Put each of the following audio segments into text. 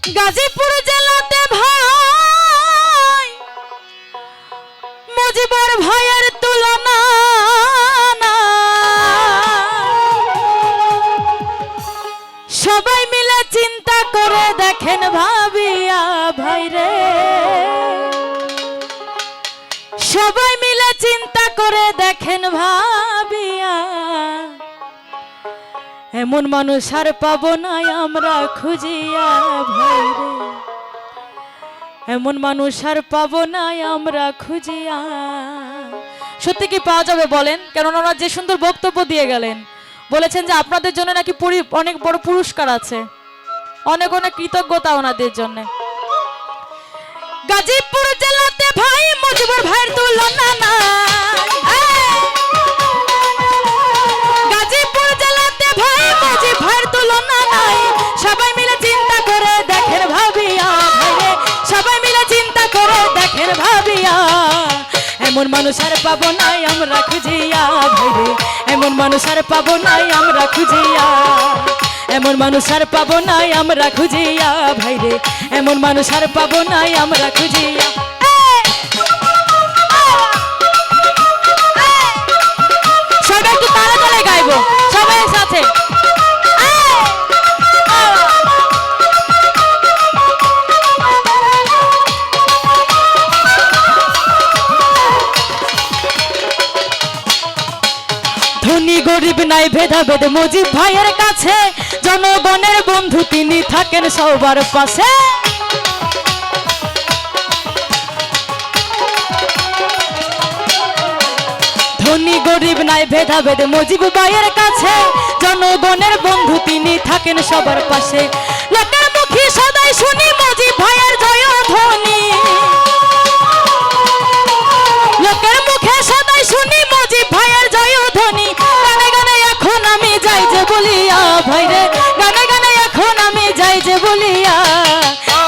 গাজীপুর জেলাতে ভাই মুজিবর ভাইয়ের তুলনা না। সবাই মিলে চিন্তা করে দেখেন ভাবিয়া ভাই রে, সবাই মিলে চিন্তা করে দেখেন ভাবিয়া, এমন মানুষ আর পাবো না আমরা খুঁজিয়া ভাই রে, এমন মানুষ আর পাবো না আমরা খুঁজিয়া। সত্যি কি পাওয়া যাবে বলেন? কেননা ওনারা যে সুন্দর বক্তব্য দিয়ে গেলেন, বলেছেন যে আপনাদের জন্য নাকি অনেক বড় পুরস্কার আছে, অনেক অনেক কৃতজ্ঞতা ওনাদের জন্য। গাজীপুর জেলাতে ভাই মুজিবুর ভাইয়ের তুলনা না। গাজীপুর জেলাতে ভাই মুজিব ভাইয়ের তুলনা নাই। সবাই মিলে চিন্তা করে দেখেন ভাবিয়া ভাইরে, সবাই মিলে চিন্তা করে দেখেন ভাবিয়া, এমন মানুষ আর পাবো নাই আমরা খুঁজিয়া ভাইরে, এমন মানুষ আর পাবো নাই আমরা খুঁজিয়া, এমন মানুষ আর পাবো নাই আমরা খুঁজিয়া ভাইরে, এমন মানুষ আর পাবো নাই আমরা খুঁজিয়া। সবাই একটু তালে তালে গাইবো, সবাই সাথে। ধনী গরিব নাই ভেদাভেদ মুজিব ভাইয়ের কাছে, জনগণের বন্ধু তিনি থাকেন সবার পাশে। ধনী গরিব নাই ভেদাভেদ মুজিব ভাইয়ের কাছে, জনগণের বন্ধু তিনি থাকেন সবার পাশে। লোকের মুখে সদাই শুনি মুজিব ভাইয়ের জয় ধ্বনি, লোকের মুখে সদাই শুনি মুজিব ভাইয়ের জয় ধ্বনি। গানে গানে এখন আমি যাই যে বলিয়া ভাইরে, গানে গানে এখন আমি যাই যে বলিয়া,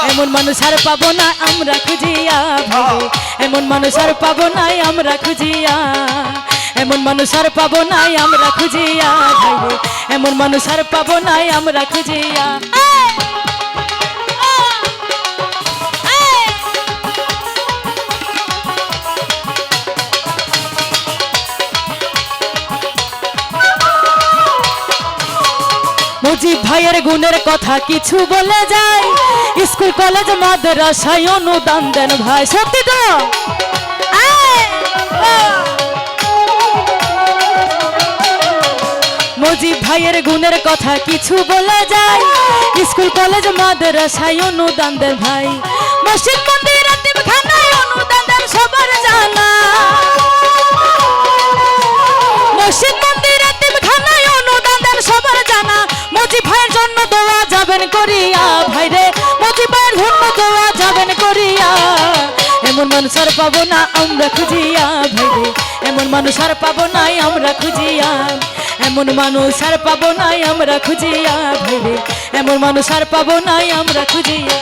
এমন মানুষ আর পাবো না আমরা খুঁজিয়া ভাইরে, এমন মানুষ আর পাবো নাই আমরা খুঁজিয়া, এমন মানুষ আর পাবো নাই আমরা খুঁজিয়া ভাইরে, এমন মানুষ আর পাবো নাই আমরা খুঁজিয়া। মুজিব ভাইয়ের গুণের কথা কিছু বলে যায়, স্কুল কলেজ মাদ্রাসায় অনুদান দেন ভাই। সত্যি তো? মুজিব ভাইয়ের গুণের কথা কিছু বলে যায়, স্কুল কলেজ মাদ্রাসায় অনুদান দেন ভাই। মসজিদ মন্দির এতিমখানায় অনুদান দেন সবার জানা, মসজিদ মন্দির এতিমখানায় অনুদান দেন সবার জানা। মুজিব ভাইয়ের জন্য দোয়া যাবেন করিয়া ভাইরে, মুজিব ভাইয়ের জন্য দোয়া যাবেন করিয়া, এমন মানুষ আর পাবো না আমরা খুঁজিয়া ভাইরে, এমন মানুষ আর পাবো নাই আমরা খুঁজিয়া, এমন মানুষ আর পাবো নাই আমরা খুঁজিয়া ভাইরে, এমন মানুষ আর পাবো নাই আমরা খুঁজিয়া।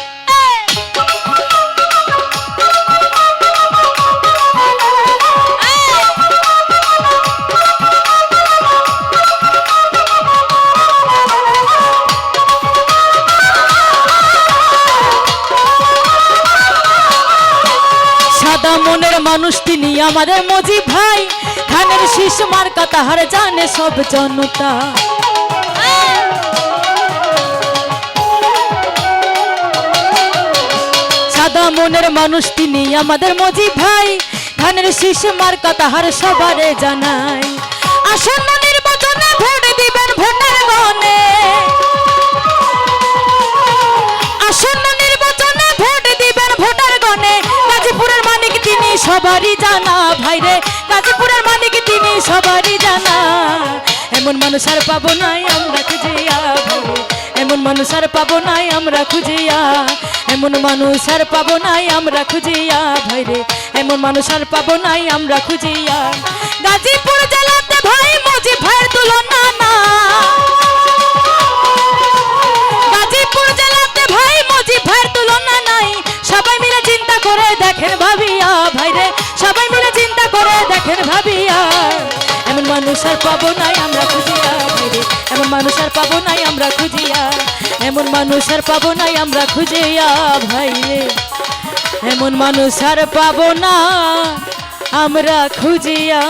সাদা মনের মানুষ তিনি আমাদের মুজিব ভাই, ধানের শীষ মার্কা তাহার জানে সব জনতা। সাদা মনের মানুষ তিনি আমাদের মুজিব ভাই, ধানের শীষ মার্কা তাহার সবারে জানাই। আসন্ন নির্বাচনে ভোট দিবেন ভোটার গণে, আসন্ন নির্বাচনে ভোট দিবেন ভোটার গণে। গাজীপুরের মানিক তিনি সবারই জানা ভাইরে, গাজীপুরের মানিক তিনি সবারই জানা, এমন মানুষ আর পাবো নাই আমরা খুঁজিয়া ভাইরে, এমন মানুষ আর পাবো নাই আমরা খুঁজিয়া, এমন মানুষ আর পাবো নাই আমরা খুঁজিয়া ভাইরে, এমন মানুষ আর পাবো নাই আমরা খুঁজিয়া। গাজীপুর জেলাতে ভাই মুজিব ভাইয়ের তুলনা না। গাজীপুর জেলাতে ভাই মুজিব ভাইয়ের তুলনা নাই। সবাই মিলে চিন্তা করে দেখেন ভাবিয়া ভাইরে, সবাই মিলে চিন্তা করে দেখেন ভাবিয়া, এমন মানুষ আর পাবো নাই আমরা খুঁজিয়া ভাইরে, এমন মানুষ আর পাবো নাই আমরা খুঁজিয়া, এমন মানুষ আর পাবো না আমরা খুঁজিয়া ভাইরে, এমন মানুষ আর পাবো না আমরা খুঁজিয়া।